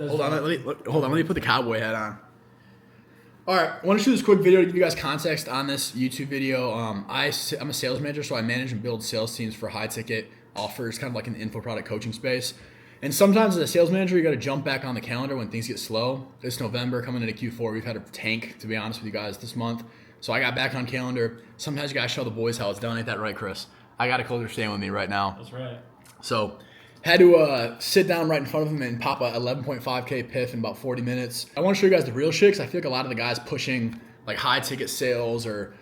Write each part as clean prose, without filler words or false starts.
Hold on, let me put the cowboy hat on. All right, I want to shoot this quick video to give you guys context on this YouTube video. I'm a sales manager, so I manage and build sales teams for high ticket offers, kind of like in the info product coaching space. And sometimes as a sales manager, you got to jump back on the calendar when things get slow. This November, coming into Q4, we've had a tank, to be honest with you guys, this month. So I got back on calendar. Sometimes you got to show the boys how it's done. Ain't that right, Chris? I got a closer stand with me right now. That's right. So had to sit down right in front of him and pop a 11.5K piff in about 40 minutes. I want to show you guys the real shit because I feel like a lot of the guys pushing like high ticket sales or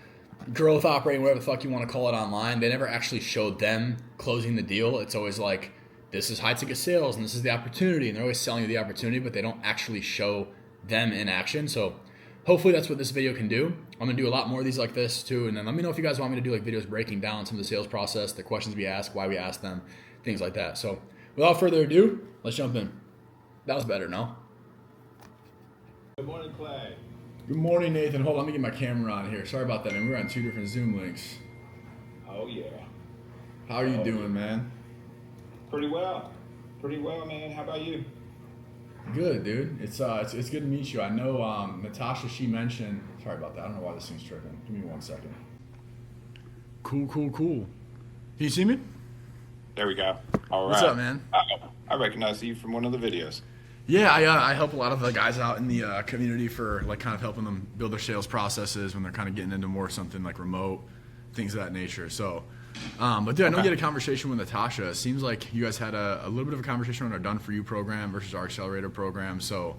growth operating, whatever the fuck you want to call it online, they never actually showed them closing the deal. It's always like, this is high ticket sales and this is the opportunity. And they're always selling you the opportunity, but they don't actually show them in action. So hopefully that's what this video can do. I'm going to do a lot more of these like this too. And then let me know if you guys want me to do like videos breaking down some of the sales process, the questions we ask, why we ask them, things like that. So without further ado, let's jump in. That was better, no? Good morning, Clay. Good morning, Nathan. Hold on, let me get my camera on here. Sorry about that, man. We're on 2 different Zoom links. Oh, yeah. How are you doing, man? Pretty well, man. How about you? Good, dude. It's good to meet you. I know Natasha, she mentioned, sorry about that. I don't know why this thing's tripping. Give me 1 second. Cool. Can you see me? There we go. All right. What's up, man? I recognize you from one of the videos. Yeah, I help a lot of the guys out in the community for like kind of helping them build their sales processes when they're kind of getting into more something like remote, things of that nature. So, but dude, I know you had a conversation with Natasha. It seems like you guys had a little bit of a conversation on our Done For You program versus our Accelerator program. So,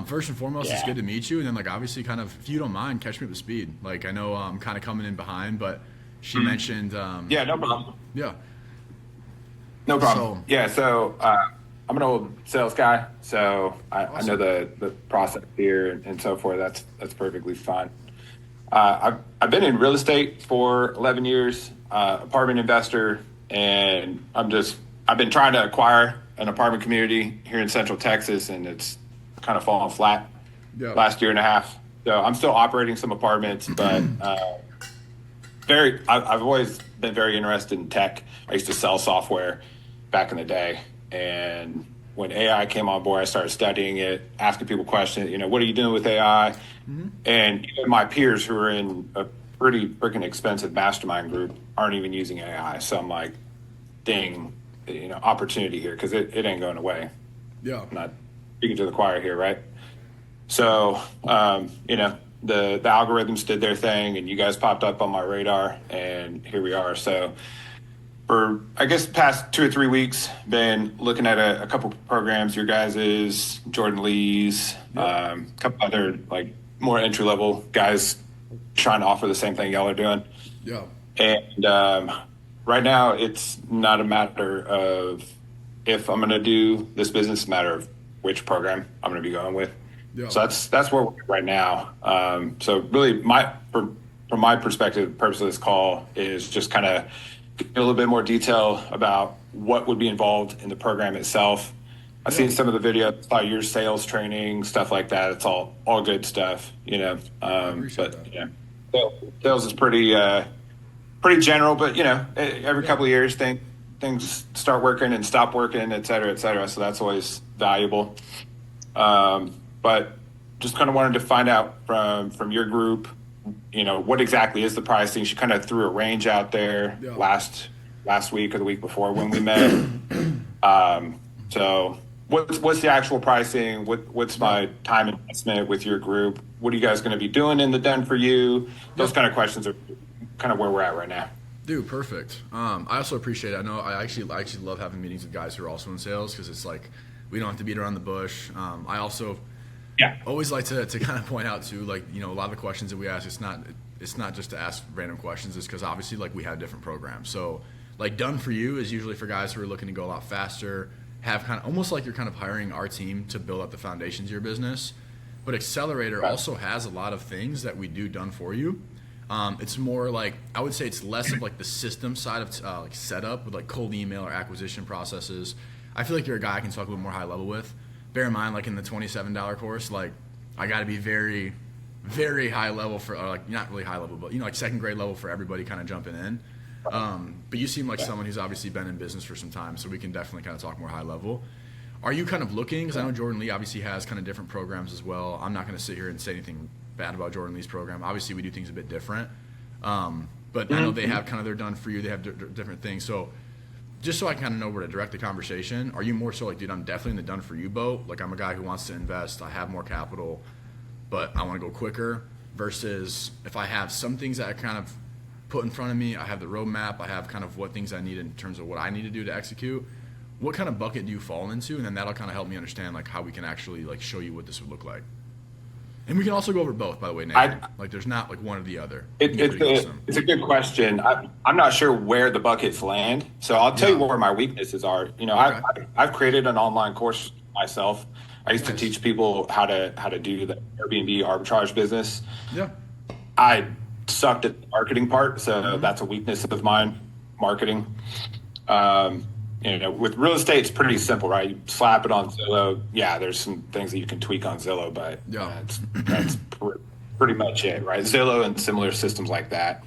first and foremost, it's good to meet you. And then like obviously kind of, if you don't mind, catch me up to speed. Like I know I'm kind of coming in behind, but she mentioned. Yeah, no problem. Yeah. No problem. So I'm an old sales guy, so I know the process here and so forth. That's perfectly fine. I've been in real estate for 11 years, apartment investor, and I've been trying to acquire an apartment community here in Central Texas, and it's kind of fallen flat last year and a half. So I'm still operating some apartments, but I've always been very interested in tech. I used to sell software back in the day, and when AI came on board, I started studying it, asking people questions. What are you doing with AI? Mm-hmm. And even my peers who are in a pretty freaking expensive mastermind group aren't even using AI. So I'm like, dang, opportunity here because it ain't going away. Yeah, I'm not speaking to the choir here, right? So the algorithms did their thing, and you guys popped up on my radar, and here we are. So for, I guess, the past 2 or 3 weeks, been looking at a couple programs, your guys's, Jordan Lee's, a couple other like more entry-level guys trying to offer the same thing y'all are doing. Yeah. And right now, it's not a matter of if I'm going to do this business, it's a matter of which program I'm going to be going with. Yeah. So that's where we're at right now. So really, from my perspective, the purpose of this call is just kind of get a little bit more detail about what would be involved in the program itself. I've seen some of the videos about your sales training, stuff like that. It's all good stuff, sales is pretty general, but every couple of years things start working and stop working, et cetera, et cetera. So that's always valuable. But just kind of wanted to find out from your group, what exactly is the pricing? She kind of threw a range out there last week or the week before when we met. So what's the actual pricing? What's my time investment with your group? What are you guys going to be doing in the Done For You? Those kind of questions are kind of where we're at right now. Dude, perfect. I also appreciate it. I know I actually love having meetings with guys who are also in sales because it's like we don't have to beat around the bush. I also always like to kind of point out too, like, a lot of the questions that we ask, it's not just to ask random questions. It's because obviously like we have different programs. So like Done For You is usually for guys who are looking to go a lot faster, have kind of almost like you're kind of hiring our team to build up the foundations of your business. But Accelerator also has a lot of things that we do done for you. It's more like, I would say it's less of like the system side of like setup with like cold email or acquisition processes. I feel like you're a guy I can talk a little more high level with. Bear in mind, like in the $27 course, like I got to be very, very high level for, or like not really high level, but like second grade level for everybody kind of jumping in. But you seem like someone who's obviously been in business for some time, so we can definitely kind of talk more high level. Are you kind of looking, because I know Jordan Lee obviously has kind of different programs as well. I'm not going to sit here and say anything bad about Jordan Lee's program. Obviously, we do things a bit different. But I know they have kind of their done for you. They have different things. So just so I kind of know where to direct the conversation, are you more so like, dude, I'm definitely in the done for you boat. Like, I'm a guy who wants to invest. I have more capital, but I want to go quicker, versus if I have some things that I kind of put in front of me, I have the roadmap, I have kind of what things I need in terms of what I need to do to execute. What kind of bucket do you fall into? And then that'll kind of help me understand like how we can actually like show you what this would look like. And we can also go over both, by the way, Nathan. Like, there's not like one or the other. It's a good question. I'm not sure where the buckets land, so I'll tell you where my weaknesses are. You know, okay. I've created an online course myself. I used to teach people how to do the Airbnb arbitrage business. Yeah. I sucked at the marketing part, so that's a weakness of mine, marketing. You know, with real estate, it's pretty simple, right? You slap it on Zillow. Yeah, there's some things that you can tweak on Zillow, but that's pretty much it, right? Zillow and similar systems like that.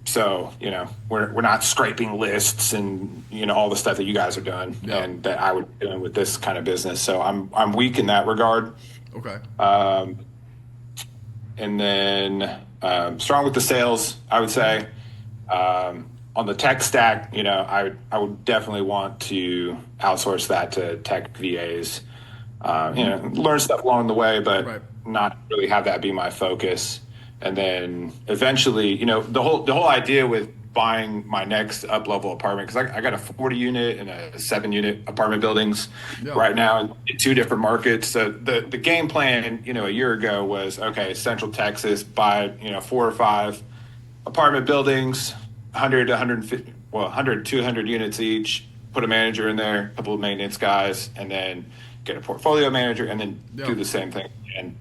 So, you know, we're not scraping lists and, you know, all the stuff that you guys are doing and that I would be doing with this kind of business. So I'm weak in that regard. Okay. And then strong with the sales, I would say. On the tech stack, you know, I would definitely want to outsource that to tech VAs. You know, learn stuff along the way, but not really have that be my focus. And then eventually, you know, the whole idea with buying my next up level apartment, because I got a 40 unit and a 7 unit apartment buildings right now in 2 different markets. So the game plan, you know, a year ago was, okay, Central Texas, buy, you know, 4 or 5 apartment buildings, 100 to 150, 100, 200 units each, put a manager in there, a couple of maintenance guys, and then get a portfolio manager, and then do the same thing again.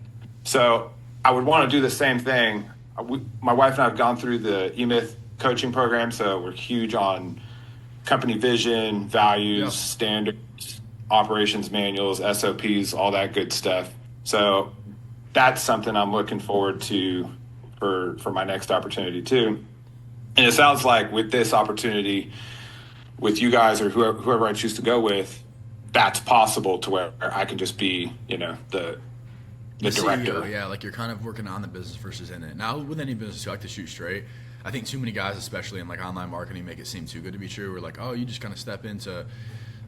So I would want to do the same thing. My wife and I have gone through the eMyth coaching program, so we're huge on company vision, values, standards, operations manuals, SOPs, all that good stuff. So that's something I'm looking forward to for my next opportunity too. And it sounds like with this opportunity, with you guys or whoever I choose to go with, that's possible to where I can just be, you know, the director. CEO, yeah, like you're kind of working on the business versus in it. Now, with any business, you like to shoot straight. I think too many guys, especially in like online marketing, make it seem too good to be true. We're like, oh, you just kind of step into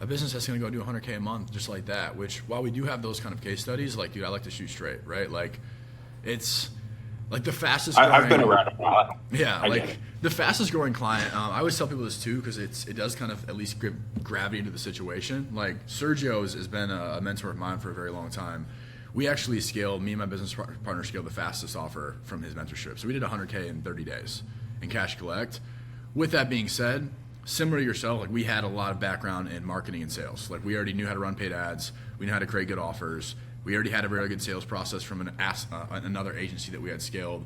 a business that's going to go do 100K a month just like that. Which, while we do have those kind of case studies, like, dude, I like to shoot straight, right? Like, it's like the fastest growing. I've been around a lot. Yeah, like the fastest growing client. I always tell people this too, because it does kind of at least give gravity into the situation. Like, Sergio has been a mentor of mine for a very long time. We actually scaled, me and my business partner scaled the fastest offer from his mentorship. So we did 100K in 30 days in cash collect. With that being said, similar to yourself, like, we had a lot of background in marketing and sales. Like, we already knew how to run paid ads. We knew how to create good offers. We already had a very good sales process from another agency that we had scaled.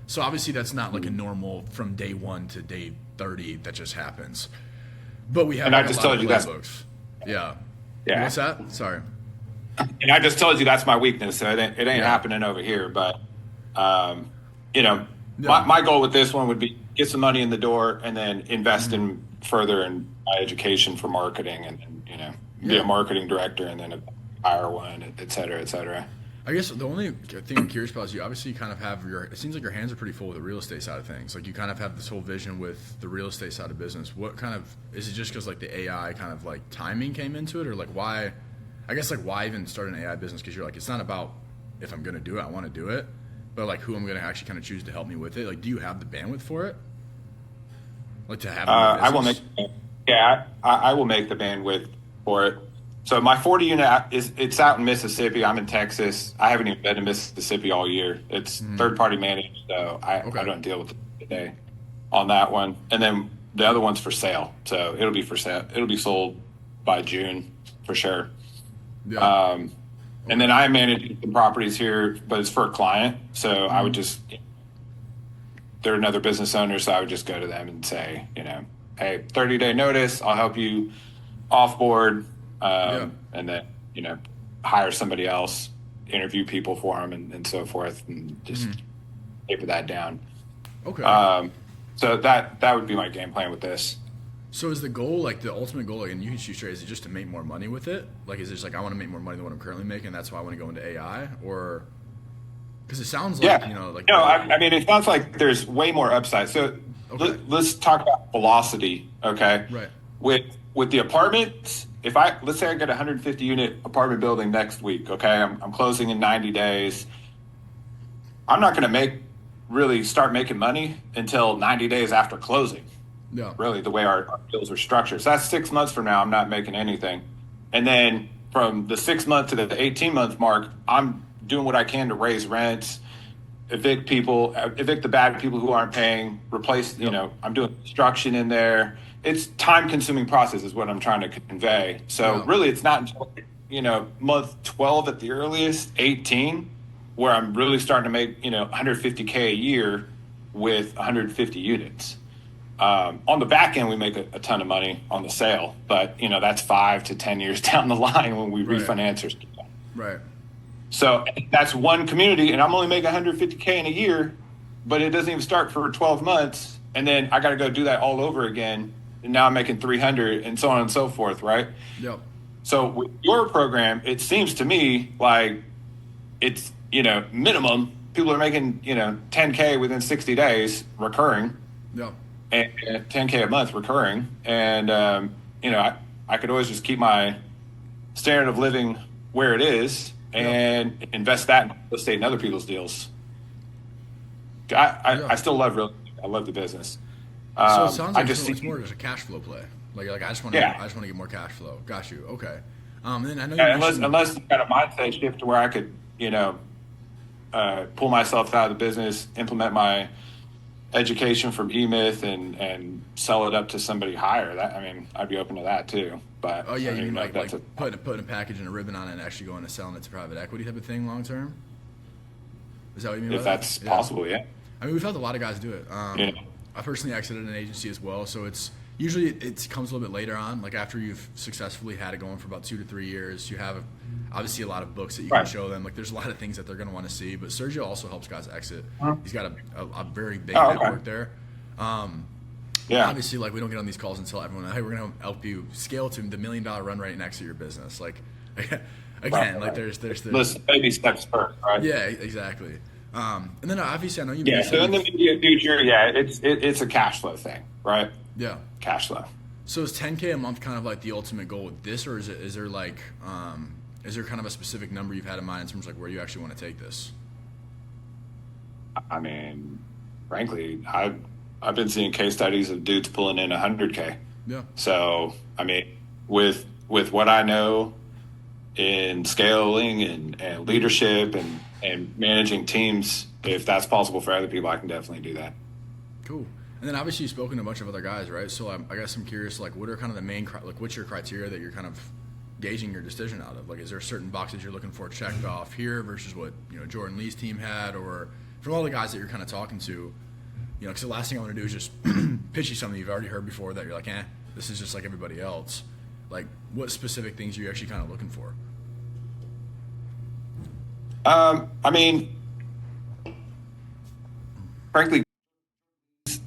So obviously that's not like a normal from day 1 to day 30 that just happens. But we have, and like, I just told you that. Yeah. What's that? Sorry. And I just told you that's my weakness. So it ain't happening over here. But, you know, my goal with this one would be get some money in the door and then invest in further in my education for marketing and you know, be a marketing director and then hire one, et cetera, et cetera. I guess the only thing I'm curious about is you obviously kind of have it seems like your hands are pretty full with the real estate side of things. Like, you kind of have this whole vision with the real estate side of business. What kind of, is it just because like the AI kind of like timing came into it, or like why, I guess like why even start an AI business? Because you're like, it's not about if I'm going to do it, I want to do it, but like who I'm going to actually kind of choose to help me with it. Like, do you have the bandwidth for it? Like, to have I will make the bandwidth for it. So my 40 unit it's out in Mississippi. I'm in Texas. I haven't even been to Mississippi all year. It's third party managed, so I don't deal with it today on that one. And then the other one's for sale. So it'll be for sale. It'll be sold by June for sure. Yeah. And then I manage the properties here, but it's for a client. So I would just, they're another business owner. So I would just go to them and say, you know, hey, 30-day notice. I'll help you off board. And then, you know, hire somebody else, interview people for them and so forth, and just taper that down. Okay. So that would be my game plan with this. So is the goal, like the ultimate goal, like, and you can shoot straight, is it just to make more money with it? Like, is it just like, I want to make more money than what I'm currently making, that's why I want to go into AI? Or, because it sounds like, like. No, I mean, it sounds like there's way more upside. So Okay. let's talk about velocity, okay? Right. With the apartments, let's say I get a 150 unit apartment building next week, okay? I'm closing in 90 days. I'm not going to really start making money until 90 days after closing. Yeah. Really, the way our deals are structured. So that's 6 months from now, I'm not making anything. And then from the 6 month to the 18-month mark, I'm doing what I can to raise rents, evict the bad people who aren't paying, replace, I'm doing construction in there. It's time consuming process is what I'm trying to convey. So really it's not until, month 12 at the earliest, 18, where I'm really starting to make, 150K a year with 150 units. On the back end, we make a ton of money on the sale, but that's 5 to 10 years down the line when we refinance or stuff. Right. So that's one community, and I'm only making 150K in a year, but it doesn't even start for 12 months, and then I got to go do that all over again, and now I'm making 300, and so on and so forth, right? Yep. So with your program, it seems to me like it's minimum people are making 10K within 60 days recurring. Yep. And 10K a month recurring, and I could always just keep my standard of living where it is and invest that in real estate and other people's deals. I still love I love the business. So it sounds like it's more just a cash flow play. Like I just want to get more cash flow. Got you. Okay. Then I know unless you've got a mindset shift to where I could pull myself out of the business, implement my education from eMyth and sell it up to somebody higher. I'd be open to that too. But you mean like putting a package and a ribbon on it and actually going to selling it to private equity type of thing long term? Is that what you mean? If that's possible, yeah. I mean, we've had a lot of guys do it. I personally exited an agency as well, so it's usually it comes a little bit later on, like after you've successfully had it going for about 2 to 3 years. You have obviously a lot of books that you can show them. Like there's a lot of things that they're going to want to see. But Sergio also helps guys exit. He's got a very big network there. Obviously, like we don't get on these calls and tell everyone, hey, we're going to help you scale to the $1 million run rate and exit your business. Like again, like there's baby steps first, right? Yeah, exactly. And then obviously I know you. Yeah. So in the immediate future, it's a cash flow thing, right? Yeah. Cash flow. So is 10K a month kind of like the ultimate goal with this, or is there like is there kind of a specific number you've had in mind in terms of like where you actually want to take this? I mean, frankly, I've been seeing case studies of dudes pulling in 100K. Yeah. So I mean, with what I know in scaling and leadership and managing teams, if that's possible for other people, I can definitely do that. Cool. And then obviously you've spoken to a bunch of other guys, right? So I guess I'm curious, like, what are kind of the main, like, what's your criteria that you're kind of gauging your decision out of? Like, is there certain boxes you're looking for checked off here versus what, Jordan Lee's team had, or from all the guys that you're kind of talking to, because the last thing I want to do is just pitch you something you've already heard before that you're like, this is just like everybody else. Like, what specific things are you actually kind of looking for? I mean, frankly,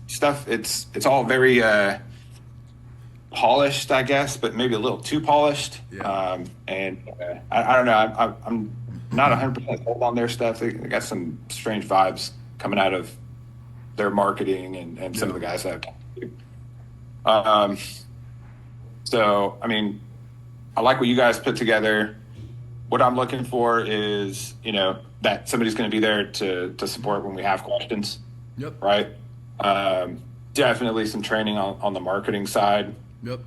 stuff it's all very polished, I guess, but maybe a little too polished. Yeah. And I don't know. I'm not 100% sold on their stuff. They got some strange vibes coming out of their marketing and some of the guys that I've talked to. So I mean, I like what you guys put together. What I'm looking for is, that somebody's going to be there to support when we have questions. Yep. Right. Definitely some training on the marketing side. Yep.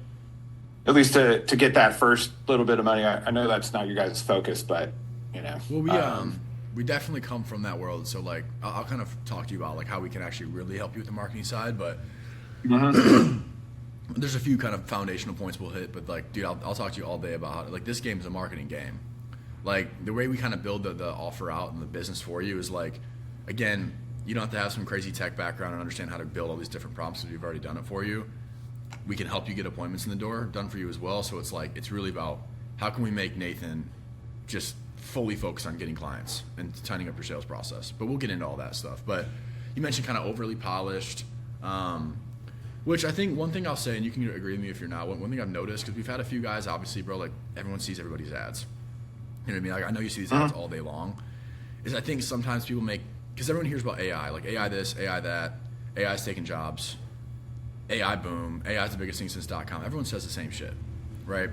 At least to get that first little bit of money. I know that's not your guys' focus, but Well, we definitely come from that world. So like, I'll kind of talk to you about like how we can actually really help you with the marketing side, but there's a few kind of foundational points we'll hit. But like, dude, I'll talk to you all day about how like this game is a marketing game. Like the way we kind of build the offer out and the business for you is like, again, you don't have to have some crazy tech background and understand how to build all these different prompts because we've already done it for you. We can help you get appointments in the door done for you as well. So it's like, it's really about how can we make Nathan just fully focus on getting clients and tightening up your sales process. But we'll get into all that stuff. But you mentioned kind of overly polished. Which I think one thing I'll say, and you can agree with me if you're not, one thing I've noticed, because we've had a few guys, obviously, bro, like everyone sees everybody's ads. You know what I mean? Like I know you see these ads all day long. Is I think sometimes people make, because everyone hears about AI, like AI this, AI that, AI's taking jobs, AI boom, AI's the biggest thing since .com. Everyone says the same shit, right?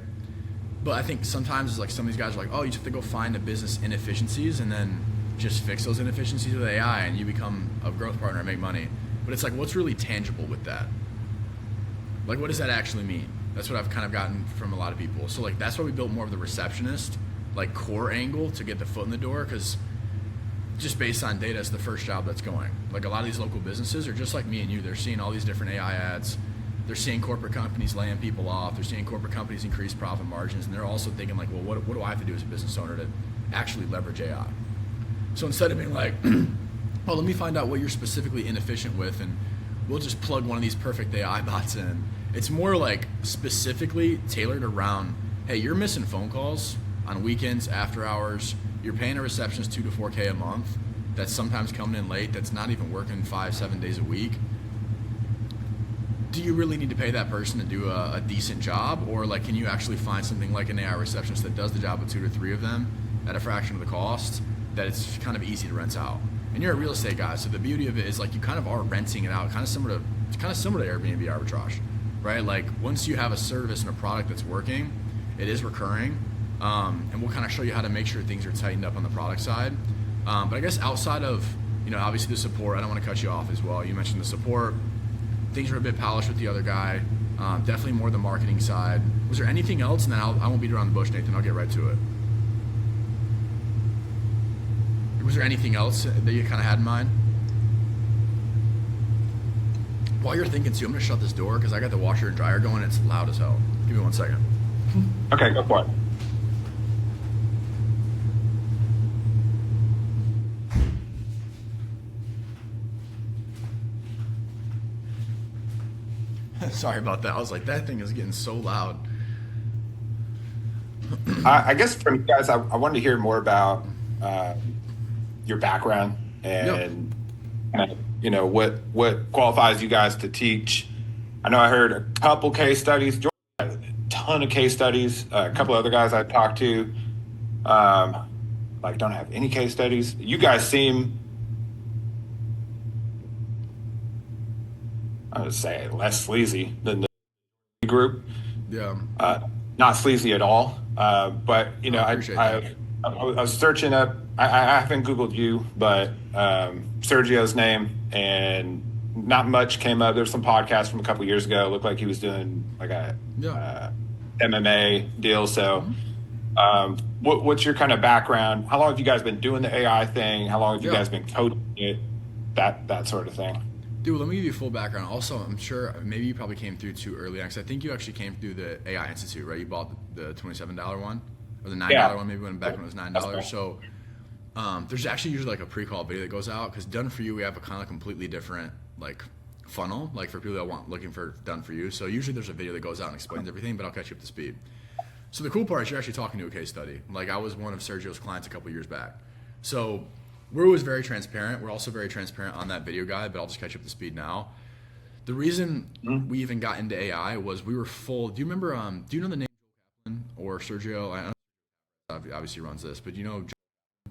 But I think sometimes it's like some of these guys are like, oh, you just have to go find the business inefficiencies and then just fix those inefficiencies with AI and you become a growth partner and make money. But it's like, what's really tangible with that? Like, what does that actually mean? That's what I've kind of gotten from a lot of people. So like, that's why we built more of the receptionist, like core angle to get the foot in the door, because just based on data, it's the first job that's going. Like a lot of these local businesses are just like me and you. They're seeing all these different AI ads. They're seeing corporate companies laying people off. They're seeing corporate companies increase profit margins. And they're also thinking like, well, what do I have to do as a business owner to actually leverage AI? So instead of being like, oh, let me find out what you're specifically inefficient with and we'll just plug one of these perfect AI bots in. It's more like specifically tailored around, hey, you're missing phone calls on weekends, after hours. You're paying a receptionist $2 to $4K a month that's sometimes coming in late, that's not even working 5-7 days a week. Do you really need to pay that person to do a decent job? Or like, can you actually find something like an AI receptionist that does the job with 2 to 3 of them at a fraction of the cost, that it's kind of easy to rent out? And you're a real estate guy, so the beauty of it is like you kind of are renting it out, kind of similar to Airbnb arbitrage, right? Like once you have a service and a product that's working, it is recurring, and we'll kind of show you how to make sure things are tightened up on the product side. But I guess outside of, obviously the support, I don't want to cut you off as well. You mentioned the support. Things are a bit polished with the other guy. Definitely more the marketing side. Was there anything else? And then I won't beat around the bush, Nathan. I'll get right to it. Was there anything else that you kind of had in mind? While you're thinking too, I'm gonna shut this door because I got the washer and dryer going. It's loud as hell. Give me 1 second. Okay, go for it. Sorry about that. I was like, that thing is getting so loud. I guess from you guys, I wanted to hear more about your background and what qualifies you guys to teach. I know I heard a couple case studies, a ton of case studies. A couple other guys I talked to, don't have any case studies. You guys seem, I would say, less sleazy than the group. Yeah. Not sleazy at all. But I was searching up. I haven't Googled you, but Sergio's name, and not much came up. There's some podcasts from a couple years ago. It looked like he was doing like a MMA deal. So, what's your kind of background? How long have you guys been doing the AI thing? How long have you guys been coding it? That sort of thing. Dude, let me give you a full background. Also, I'm sure maybe you probably came through too early, because I think you actually came through the AI Institute, right? You bought the $27 one, or the $9 one, maybe back when it was $9. Right. So there's actually usually like a pre-call video that goes out, because Done For You, we have a kind of completely different like funnel, like for people that looking for Done For You. So usually there's a video that goes out and explains everything, but I'll catch you up to speed. So the cool part is you're actually talking to a case study. Like I was one of Sergio's clients a couple years back. So we're always very transparent. We're also very transparent on that video guide, but I'll just catch you up to speed now. The reason we even got into AI was we were full. Do you remember, do you know the name Joel Kaplan or Sergio? I don't know, obviously runs this, but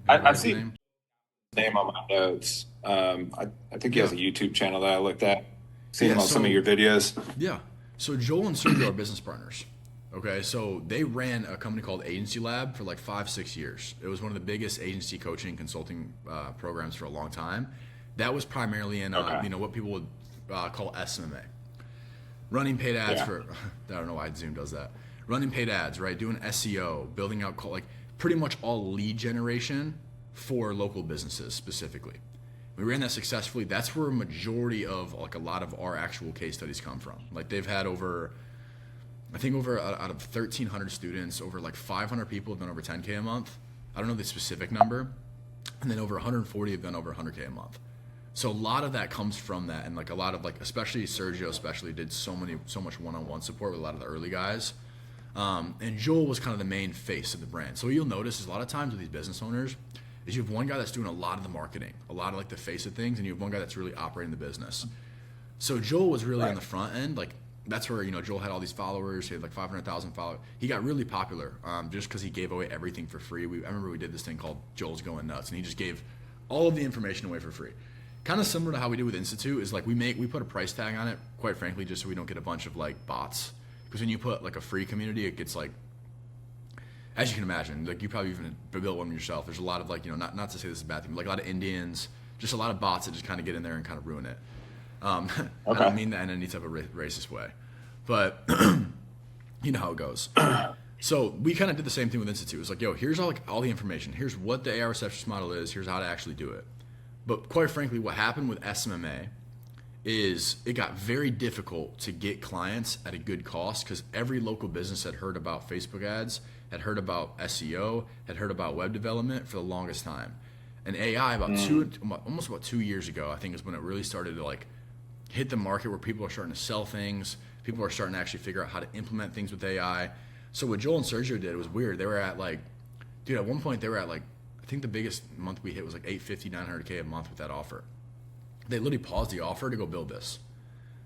I've seen his name on my notes. I think he has a YouTube channel that I looked at. Seen him on some of your videos. Yeah. So Joel and Sergio are business partners. Okay, so they ran a company called Agency Lab for like 5-6 years. It was one of the biggest agency coaching consulting programs for a long time. That was primarily in what people would call SMMA, running paid ads for. I don't know why Zoom does that. Running paid ads, right? Doing SEO, building out pretty much all lead generation for local businesses specifically. We ran that successfully. That's where a majority of a lot of our actual case studies come from. Like they've had over out of 1,300 students, over 500 people have done over 10K a month. I don't know the specific number. And then over 140 have done over 100K a month. So a lot of that comes from that. And a lot of especially Sergio did so much one-on-one support with a lot of the early guys. And Joel was kind of the main face of the brand. So what you'll notice is a lot of times with these business owners is you have one guy that's doing a lot of the marketing, a lot of the face of things, and you have one guy that's really operating the business. So Joel was really on the front end. Like that's where, Joel had all these followers. He had like 500,000 followers. He got really popular just because he gave away everything for free. I remember we did this thing called Joel's Going Nuts, and he just gave all of the information away for free. Kind of similar to how we do with Institute is like we put a price tag on it, quite frankly, just so we don't get a bunch of like bots. Because when you put like a free community, it gets like, as you can imagine, like you probably even built one yourself. There's a lot of like, not to say this is a bad thing, but like a lot of Indians, just a lot of bots that just kind of get in there and kind of ruin it. Okay. I don't mean that in any type of racist way, but you know how it goes. So we kind of did the same thing with Institute. It's like, yo, here's all the information. Here's what the AI receptionist model is. Here's how to actually do it. But quite frankly, what happened with SMMA is it got very difficult to get clients at a good cost because every local business had heard about Facebook ads, had heard about SEO, had heard about web development for the longest time. And AI almost about 2 years ago, I think is when it really started to like hit the market where people are starting to sell things. People are starting to actually figure out how to implement things with AI. So what Joel and Sergio did was weird. They were at like, dude, at one point they were at like, I think the biggest month we hit was like 850, 900K a month with that offer. They literally paused the offer to go build this.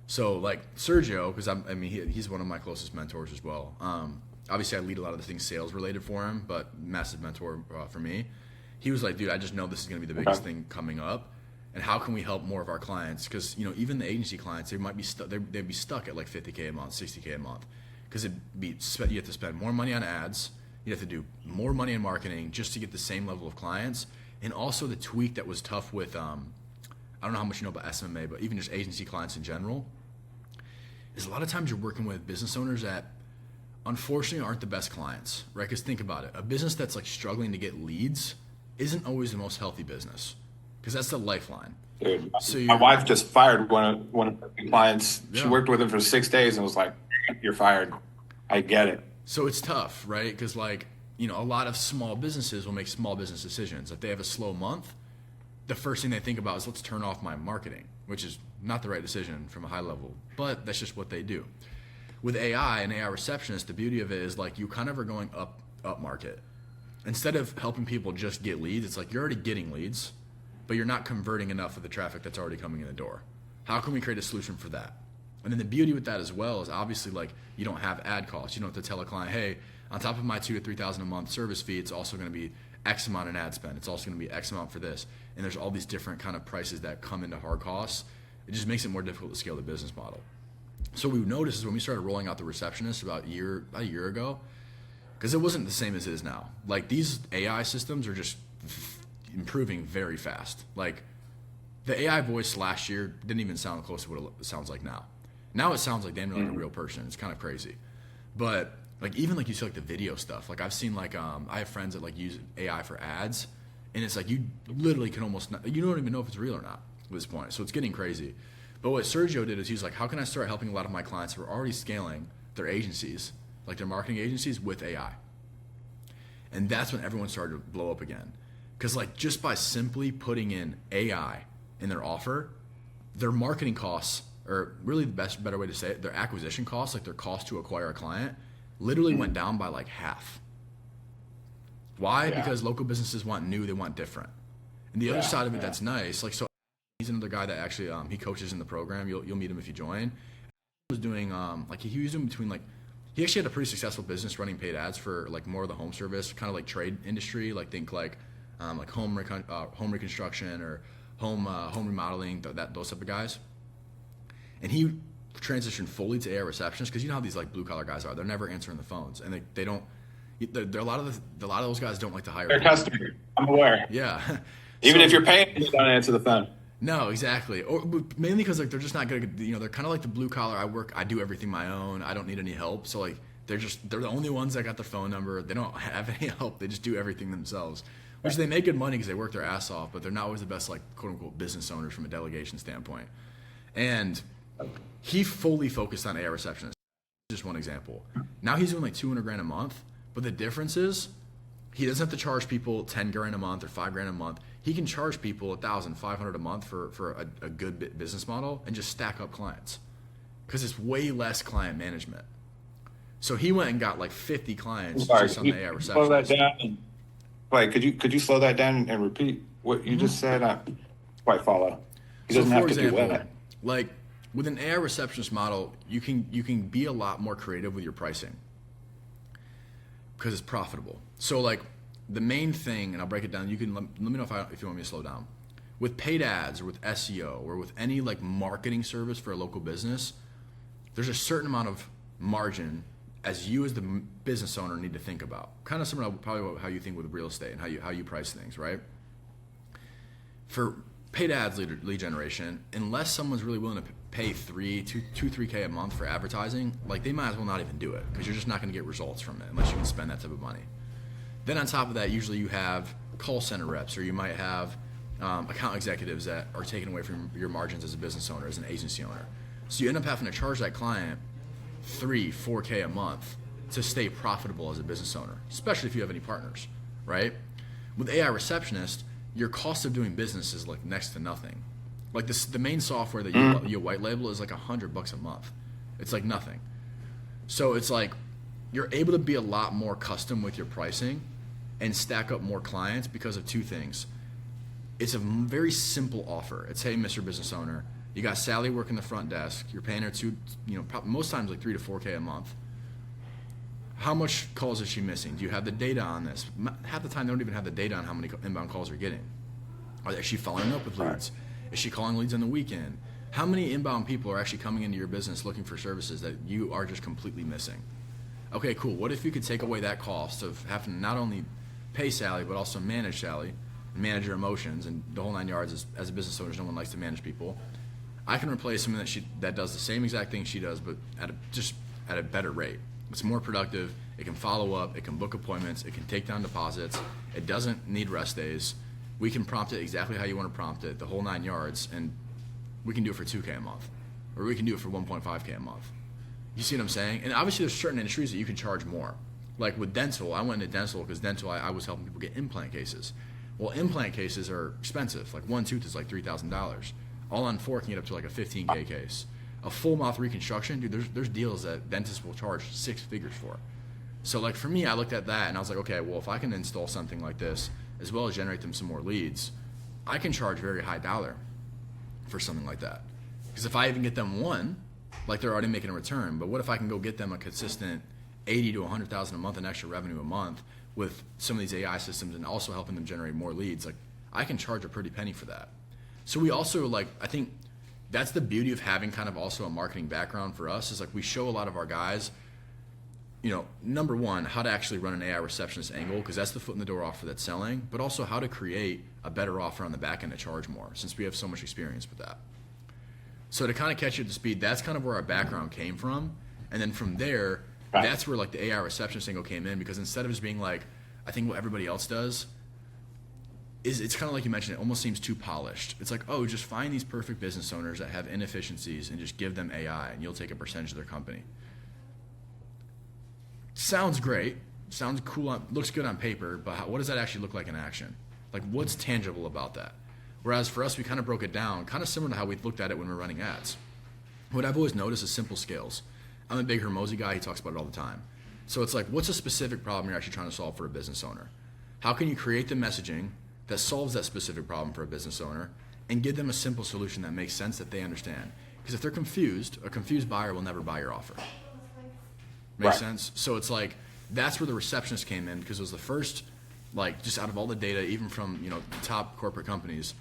So like Sergio, because he's one of my closest mentors as well. Obviously I lead a lot of the things sales related for him, but massive mentor for me. He was like, dude, I just know this is going to be the biggest thing coming up. And how can we help more of our clients? Because even the agency clients, they might be they'd be stuck at like 50K a month, 60K a month, because you have to spend more money on ads, you have to do more money in marketing just to get the same level of clients. And also the tweak that was tough with I don't know how much you know about SMMA, but even just agency clients in general, is a lot of times you're working with business owners that unfortunately aren't the best clients, right? Because think about it, a business that's like struggling to get leads isn't always the most healthy business. Because that's the lifeline. Dude, so my wife just fired one of her clients. Yeah. She worked with him for 6 days and was like, "You're fired." I get it. So it's tough, right? Because like a lot of small businesses will make small business decisions. If they have a slow month, the first thing they think about is let's turn off my marketing, which is not the right decision from a high level, but that's just what they do. With AI and AI receptionists, the beauty of it is like you kind of are going up market. Instead of helping people just get leads, it's like you're already getting leads, but you're not converting enough of the traffic that's already coming in the door. How can we create a solution for that? And then the beauty with that as well is obviously like you don't have ad costs. You don't have to tell a client, hey, on top of my $2,000 to $3,000 a month service fee, it's also going to be X amount in ad spend. It's also going to be X amount for this. And there's all these different kind of prices that come into hard costs. It just makes it more difficult to scale the business model. So what we noticed is when we started rolling out the receptionist about a year ago, because it wasn't the same as it is now. Like these AI systems are just improving very fast. Like the AI voice last year didn't even sound close to what it sounds like now. Now it sounds like damn near like a real person. It's kind of crazy. But like even like you see like the video stuff. Like I've seen like I have friends that like use AI for ads, and it's like you literally can almost you don't even know if it's real or not at this point. So it's getting crazy. But what Sergio did is he was like, how can I start helping a lot of my clients who are already scaling their agencies, like their marketing agencies, with AI? And that's when everyone started to blow up again. Because like just by simply putting in AI in their offer, their marketing costs, or really the better way to say it, their acquisition costs, like their cost to acquire a client, literally went down by like half. Why? Yeah. Because local businesses want new, they want different. And the other side of it that's nice, like so he's another guy that actually he coaches in the program. You'll meet him if you join. He was doing he was doing between like he actually had a pretty successful business running paid ads for like more of the home service, kind of like trade industry, like think like home reconstruction or home remodeling, those type of guys. And he transitioned fully to AI receptionist because you know how these like blue collar guys are. They're never answering the phones, and they don't. A lot of those guys don't like to hire. They're customers. I'm aware. Yeah. Even if you're paying, they don't answer the phone. No, exactly. Or mainly because like they're just not good. They're kind of like the blue collar. I do everything my own. I don't need any help. So like they're the only ones that got their phone number. They don't have any help. They just do everything themselves. Which they make good money because they work their ass off, but they're not always the best like quote unquote business owners from a delegation standpoint. And he fully focused on AI receptionist. Just one example. Now he's doing like $200,000 a month, but the difference is he doesn't have to charge people $10,000 a month or $5,000 a month. He can charge people $1,500 a month for a good business model and just stack up clients because it's way less client management. So he went and got like 50 clients just on the AI receptionist. Slow that down. Wait, could you slow that down and repeat what you just said? I quite follow. He doesn't have to do that. Like with an AI receptionist model, you can be a lot more creative with your pricing because it's profitable. So like the main thing, and I'll break it down. You can let me know if you want me to slow down. With paid ads or with SEO or with any like marketing service for a local business, there's a certain amount of margin as you as the business owner need to think about. Kind of similar to probably how you think with real estate and how you price things, right? For paid ads lead generation, unless someone's really willing to pay $3K a month for advertising, like they might as well not even do it because you're just not going to get results from it unless you can spend that type of money. Then on top of that, usually you have call center reps, or you might have account executives that are taken away from your margins as a business owner, as an agency owner. So you end up having to charge that client $4K a month to stay profitable as a business owner, especially if you have any partners, right? With AI Receptionist, your cost of doing business is like next to nothing. Like the main software that you white label is like $100 a month. It's like nothing. So it's like you're able to be a lot more custom with your pricing and stack up more clients because of two things. It's a very simple offer. It's, hey, Mr. Business Owner, you got Sally working the front desk. You're paying her most times like $3 to $4K a month. How much calls is she missing? Do you have the data on this? Half the time they don't even have the data on how many inbound calls they're getting. Is she following up with leads? Is she calling leads on the weekend? How many inbound people are actually coming into your business looking for services that you are just completely missing? Okay, cool. What if you could take away that cost of having to not only pay Sally, but also manage Sally, and manage your emotions, and the whole 9 yards? As a business owner, no one likes to manage people. I can replace someone that does the same exact thing she does, but at a better rate. It's more productive. It can follow up. It can book appointments. It can take down deposits. It doesn't need rest days. We can prompt it exactly how you want to prompt it, the whole 9 yards, and we can do it for $2K a month, or we can do it for $1.5K a month. You see what I'm saying? And obviously there's certain industries that you can charge more. Like with dental, I went into dental because dental, I was helping people get implant cases. Well, implant cases are expensive. Like one tooth is like $3,000. All on four can get up to like a 15K case. A full mouth reconstruction, dude, there's deals that dentists will charge 6 figures for. So like for me, I looked at that and I was like, okay, well, if I can install something like this, as well as generate them some more leads, I can charge very high dollar for something like that. Because if I even get them one, like they're already making a return. But what if I can go get them a consistent 80 to 100,000 a month in extra revenue a month with some of these AI systems and also helping them generate more leads? Like I can charge a pretty penny for that. So we also I think that's the beauty of having kind of also a marketing background for us, is like we show a lot of our guys, number one, how to actually run an AI receptionist angle, because that's the foot in the door offer that's selling, but also how to create a better offer on the back end to charge more, since we have so much experience with that. So to kind of catch you up to speed, that's kind of where our background came from. And then from there, that's where like the AI receptionist angle came in, because instead of just being like, I think what everybody else does, it's kind of like you mentioned, it almost seems too polished. It's like, oh, just find these perfect business owners that have inefficiencies and just give them AI and you'll take a percentage of their company. Sounds great, sounds cool, looks good on paper, but what does that actually look like in action? Like what's tangible about that? Whereas for us, we kind of broke it down, kind of similar to how we looked at it when we're running ads. What I've always noticed is simple scales. I'm a big Hormozi guy, he talks about it all the time. So it's like, what's a specific problem you're actually trying to solve for a business owner? How can you create the messaging that solves that specific problem for a business owner and give them a simple solution that makes sense, that they understand? Because if they're confused, a confused buyer will never buy your offer. Makes sense? So it's like, that's where the receptionist came in, because it was the first, like just out of all the data, even from the top corporate companies,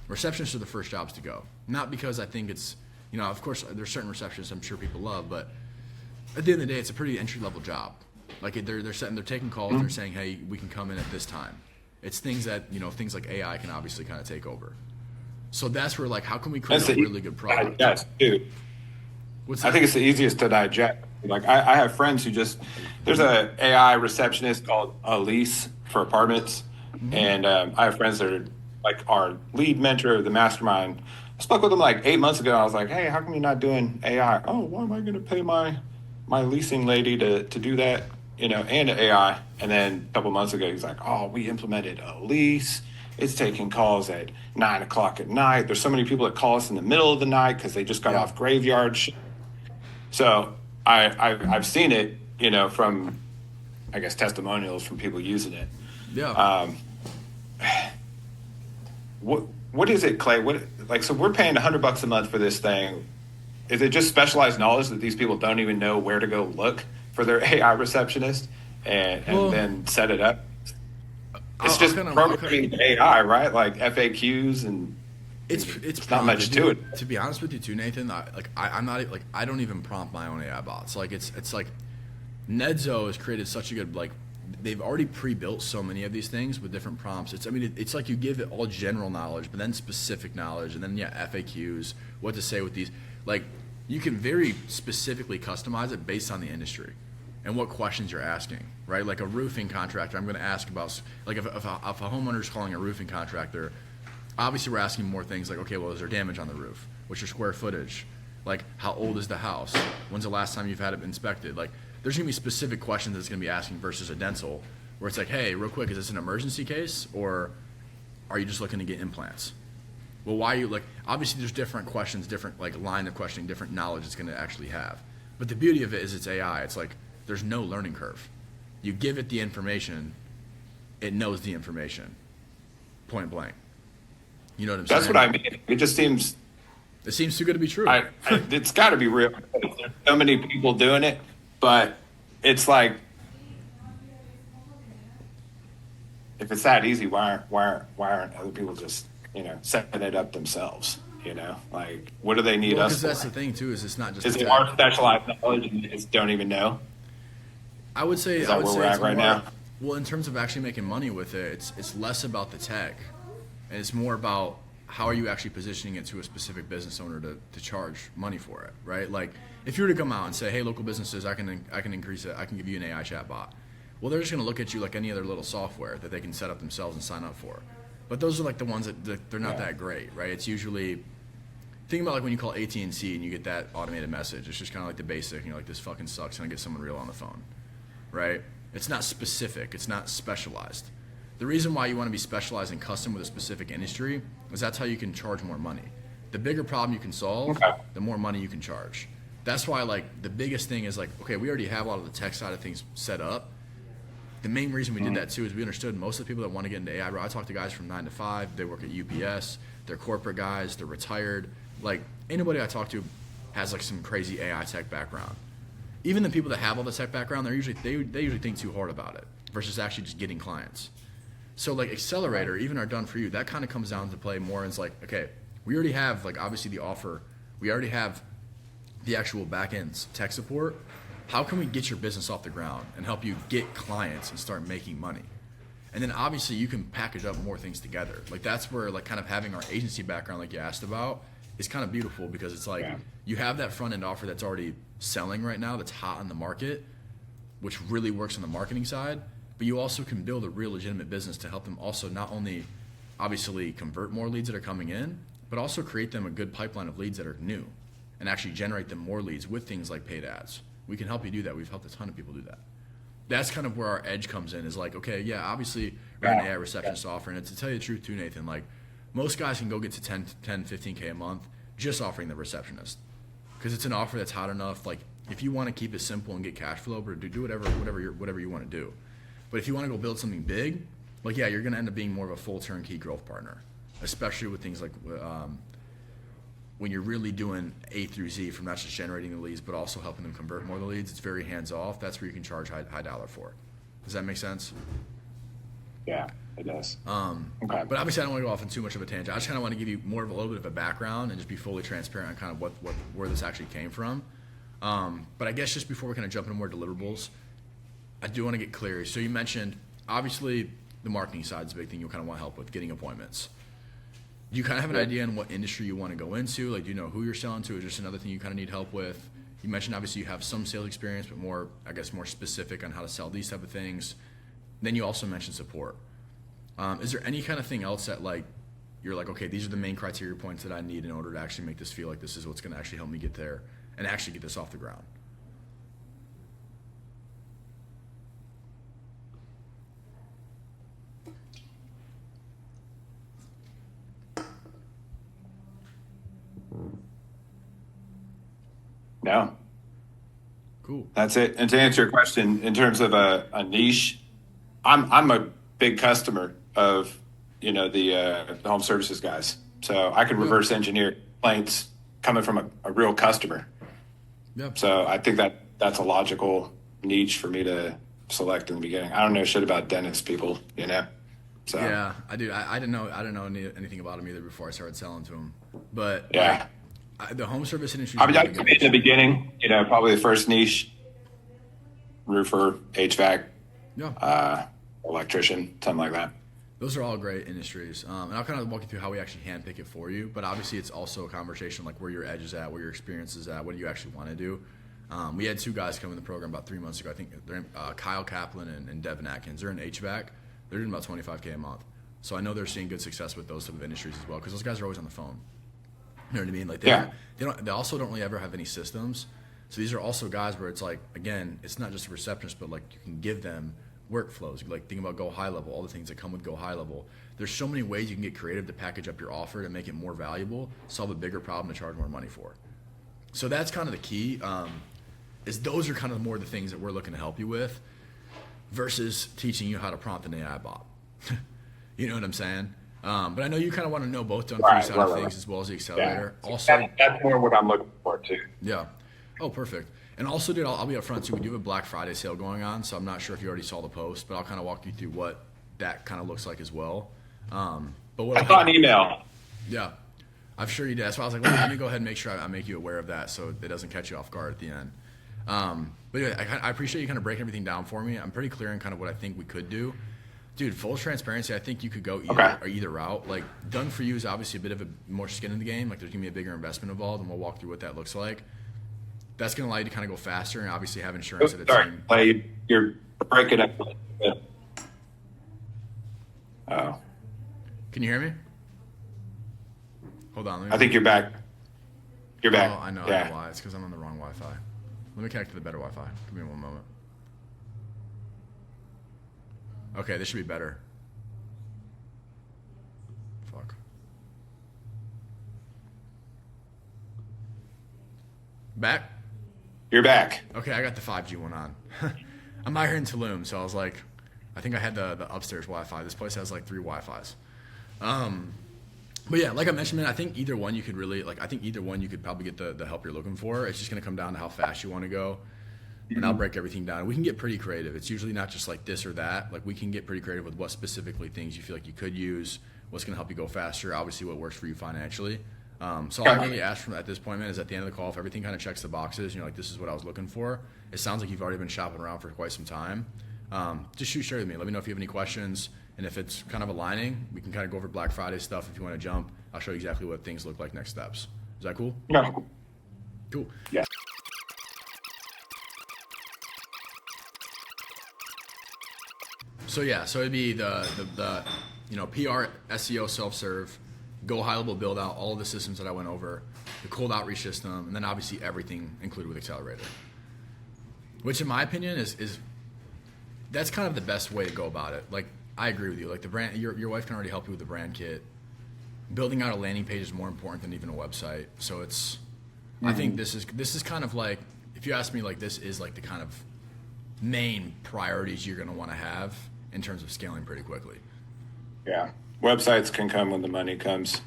receptionists are the first jobs to go. Not because I think it's, of course there's certain receptionists I'm sure people love, but at the end of the day, it's a pretty entry-level job. Like they're taking calls, they're saying, hey, we can come in at this time. It's things that, things like AI can obviously kind of take over. So that's where, like, how can we create a really good product? Yes, dude. I think it's the easiest to digest. Like I have friends who there's a AI receptionist called Elise for apartments. Mm-hmm. And I have friends that are like our lead mentor of the mastermind. I spoke with them like 8 months ago. I was like, hey, how come you're not doing AI? Oh, why am I going to pay my leasing lady to do that, and AI? And then a couple months ago, he's like, oh, we implemented Elise. It's taking calls at 9 o'clock at night. There's so many people that call us in the middle of the night because they just got off graveyard shift. So I've seen it, from, I guess, testimonials from people using it. Yeah. What is it, Clay? So we're paying $100 a month for this thing. is it just specialized knowledge that these people don't even know where to go look for their AI receptionist and then set it up? It's just programming AI, right? Like FAQs and it's not much to it. To be honest with you, too, Nathan. I'm not like I don't even prompt my own AI bots. Like it's like Nedzo has created such a good they've already pre-built so many of these things with different prompts. It's like you give it all general knowledge, but then specific knowledge, and then FAQs, what to say with these. Like you can very specifically customize it based on the industry and what questions you're asking, right? Like a roofing contractor, I'm going to ask about, like if a homeowner's calling a roofing contractor, obviously we're asking more things like, okay, well, is there damage on the roof? What's your square footage? Like, how old is the house? When's the last time you've had it inspected? Like, there's going to be specific questions that's going to be asking versus a dental, where it's like, hey, real quick, is this an emergency case, or are you just looking to get implants? Well, why are you, obviously there's different questions, different, line of questioning, different knowledge it's going to actually have. But the beauty of it is it's AI. It's like, there's no learning curve. You give it the information, it knows the information, point blank. You know what I'm saying? That's what I mean. It just seems... It seems too good to be true. It's got to be real. There's so many people doing it, but it's like, if it's that easy, why aren't other people just, setting it up themselves? Like, what do they need us for? Because that's the thing, too, is it's not just... Is it our specialized knowledge and they just don't even know? I would say... Is that where we're at right now? Well, in terms of actually making money with it, it's less about the tech, and it's more about how are you actually positioning it to a specific business owner to charge money for it, right? Like, if you were to come out and say, hey, local businesses, I can increase it, I can give you an AI chatbot. Well, they're just going to look at you like any other little software that they can set up themselves and sign up for. But those are the ones that they're not that great, right? It's usually... Think about when you call AT&T and you get that automated message. It's just kind of like the basic, and you're like, this fucking sucks, and I get someone real on the phone, right? It's not specific. It's not specialized. The reason why you want to be specialized and custom with a specific industry is that's how you can charge more money. The bigger problem you can solve, the more money you can charge. That's why the biggest thing is okay, we already have a lot of the tech side of things set up. The main reason we did that too is we understood most of the people that want to get into AI, I talk to guys from 9 to 5, they work at UPS, they're corporate guys, they're retired. Anybody I talk to has some crazy AI tech background. Even the people that have all the tech background, they usually think too hard about it versus actually just getting clients. So Accelerator, even our Done For You, that kind of comes down to play more as okay, we already have obviously the offer, we already have the actual back end tech support. How can we get your business off the ground and help you get clients and start making money? And then obviously you can package up more things together. That's where kind of having our agency background like you asked about is kind of beautiful, because it's you have that front end offer that's already selling right now, that's hot on the market, which really works on the marketing side, but you also can build a real legitimate business to help them also not only obviously convert more leads that are coming in, but also create them a good pipeline of leads that are new and actually generate them more leads with things like paid ads. We can help you do that. We've helped a ton of people do that. That's kind of where our edge comes in, is okay, yeah, obviously we're an AI receptionist offer, and to tell you the truth too, Nathan, most guys can go get to 10, 15K a month just offering the receptionist, because it's an offer that's hot enough. If you want to keep it simple and get cash flow, but do whatever you want to do. But if you want to go build something big, you're going to end up being more of a full turnkey growth partner, especially with things when you're really doing A through Z, from not just generating the leads, but also helping them convert more of the leads. It's very hands off. That's where you can charge high dollar for. Does that make sense? Yeah, it does. Okay. But obviously I don't want to go off on too much of a tangent. I just kind of want to give you more of a little bit of a background and just be fully transparent on kind of where this actually came from. But I guess just before we kind of jump into more deliverables, I do want to get clear. So you mentioned, obviously, the marketing side is a big thing you kind of want help with, getting appointments. Do you kind of have an idea on what industry you want to go into? Do you know who you're selling to? Is just another thing you kind of need help with? You mentioned obviously you have some sales experience, but more specific on how to sell these type of things. Then you also mentioned support. Is there any kind of thing else that you're okay, these are the main criteria points that I need in order to actually make this feel like this is what's going to actually help me get there and actually get this off the ground? No. Cool. That's it. And to answer your question, in terms of a niche, I'm a big customer of the home services guys. So I could reverse engineer complaints coming from a real customer. Yep. So I think that's a logical niche for me to select in the beginning. I don't know shit about dentist people, you know. So yeah, I do. I didn't know anything about them either before I started selling to them. But yeah, the home service industry. I mean, in the beginning, you know, probably the first niche, roofer, HVAC, electrician, something like that. Those are all great industries. And I'll kind of walk you through how we actually handpick it for you. But obviously, it's also a conversation like where your edge is at, where your experience is at, what do you actually want to do. We had 2 guys come in the program about 3 months ago. I think they're Kyle Kaplan and Devin Atkins. They're in HVAC. They're doing about $25K a month. So I know they're seeing good success with those type of industries as well because those guys are always on the phone. You know what I mean? Like they also don't really ever have any systems. So these are also guys where it's like, again, it's not just a receptionist, but like you can give them workflows. Like think about Go High Level, all the things that come with Go High Level. There's so many ways you can get creative to package up your offer to make it more valuable, solve a bigger problem to charge more money for. So that's kind of the key. Is those are kind of more the things that we're looking to help you with versus teaching you how to prompt an AI bot. You know what I'm saying? But I know you kind of want to know both the free side of things as well as the accelerator. Yeah. Also, that's more what I'm looking for too. Yeah. Oh, perfect. And also, dude, I'll be up front too. We do have a Black Friday sale going on, so I'm not sure if you already saw the post, but I'll kind of walk you through what that kind of looks like as well. But what I saw an email. Yeah, I'm sure you did. That's why I was like, let me go ahead and make sure I make you aware of that, so it doesn't catch you off guard at the end. But anyway, I appreciate you kind of breaking everything down for me. I'm pretty clear on kind of what I think we could do. Dude, full transparency, I think you could go either route. Like, done for you is obviously a bit of a more skin in the game. Like, there's going to be a bigger investment involved, and we'll walk through what that looks like. That's going to allow you to kind of go faster and obviously have insurance at a team. Sorry, you're breaking up. Oh. Can you hear me? Hold on. I think you're back. You're back. Oh, I know. Yeah. I know why. It's because I'm on the wrong Wi-Fi. Let me connect to the better Wi-Fi. Give me one moment. Okay, this should be better. Fuck. Back? You're back. Okay, I got the 5G one on. I'm out here in Tulum, so I was like, I think I had the upstairs Wi-Fi. This place has like 3 Wi-Fis. But yeah, like I mentioned, man, I think either one you could probably get the help you're looking for. It's just going to come down to how fast you want to go. And I'll break everything down. We can get pretty creative. It's usually not just like this or that. Like we can get pretty creative with what specifically things you feel like you could use, what's going to help you go faster, obviously what works for you financially. So all I really ask from at this point, man, is at the end of the call, if everything kind of checks the boxes, and you're like, this is what I was looking for. It sounds like you've already been shopping around for quite some time. Just shoot straight with me. Let me know if you have any questions. And if it's kind of aligning, we can kind of go over Black Friday stuff. If you want to jump, I'll show you exactly what things look like next steps. Is that cool? Yeah. Cool. Yeah. So yeah, so it'd be the PR, SEO, self-serve, Go High Level build out, all of the systems that I went over, the cold outreach system, and then obviously everything included with Accelerator. Which in my opinion is that's kind of the best way to go about it. Like I agree with you. Like the brand, your wife can already help you with the brand kit. Building out a landing page is more important than even a website. So it's, I think this is kind of like, if you ask me, like this is like the kind of main priorities you're going to want to have in terms of scaling pretty quickly. Yeah. Websites can come when the money comes.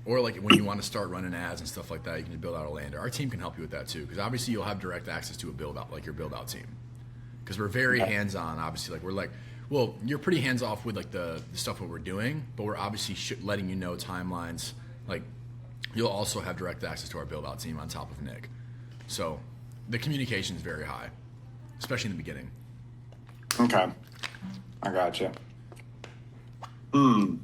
Or like when you want to start running ads and stuff like that, you can build out a lander. Our team can help you with that too, because obviously you'll have direct access to a build out, like your build out team. Because we're very hands-on, obviously. Like we're like, well, you're pretty hands-off with like the stuff that we're doing, but we're obviously letting you know timelines. Like you'll also have direct access to our build out team on top of Nick. So the communication is very high, especially in the beginning. Okay. I gotcha. Well,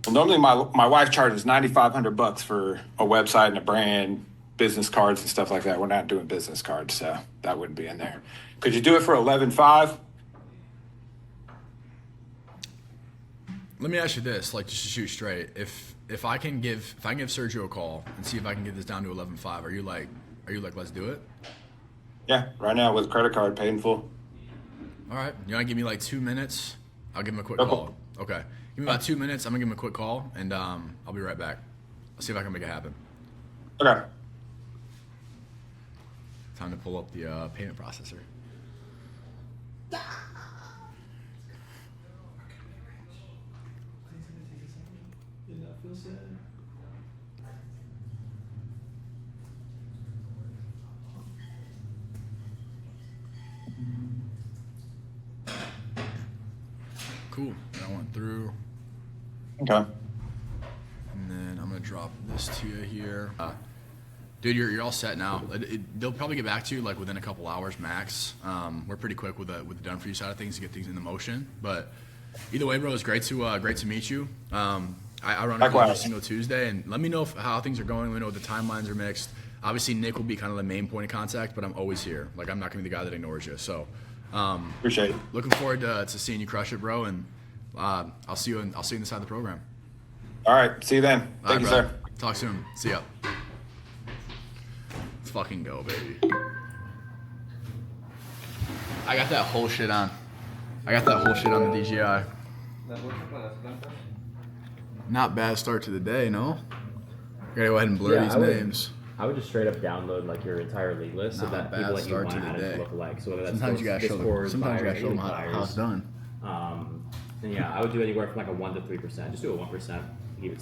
normally my wife charges $9,500 for a website and a brand, business cards and stuff like that. We're not doing business cards, so that wouldn't be in there. Could you do it for $11,500? Let me ask you this, like just to shoot straight. If I can give Sergio a call and see if I can get this down to 11.5, are you like let's do it? Yeah, right now with credit card paid in full. All right. You want to give me like 2 minutes? I'll give him a quick call. Okay. Give me about 2 minutes. I'm going to give him a quick call, and I'll be right back. I'll see if I can make it happen. Okay. Time to pull up the payment processor. cool. I went through. Okay. And then I'm gonna drop this to you here. Dude, you're all set now. They'll probably get back to you like within a couple hours max. We're pretty quick with the done for you side of things to get things into motion. But either way, bro, it's great to meet you. I run every single Tuesday, and let me know how things are going. Let me know if the timelines are mixed. Obviously, Nick will be kind of the main point of contact, but I'm always here. Like, I'm not gonna be the guy that ignores you. So, appreciate it. Looking forward to seeing you crush it, bro. And I'll see you inside the program. All right, see you then. Thank you, sir. Talk soon. See ya. Let's fucking go, baby. I got that whole shit on. I got that whole shit on the DJI. Not bad start to the day, no? Gotta go ahead and blur these names. I would just straight up download like your entire league list so that people that you want to look alike. So whether that's sometimes you gotta show them how it's done. And yeah, I would do anywhere from like a 1 to 3%. Just do a 1%. Keep it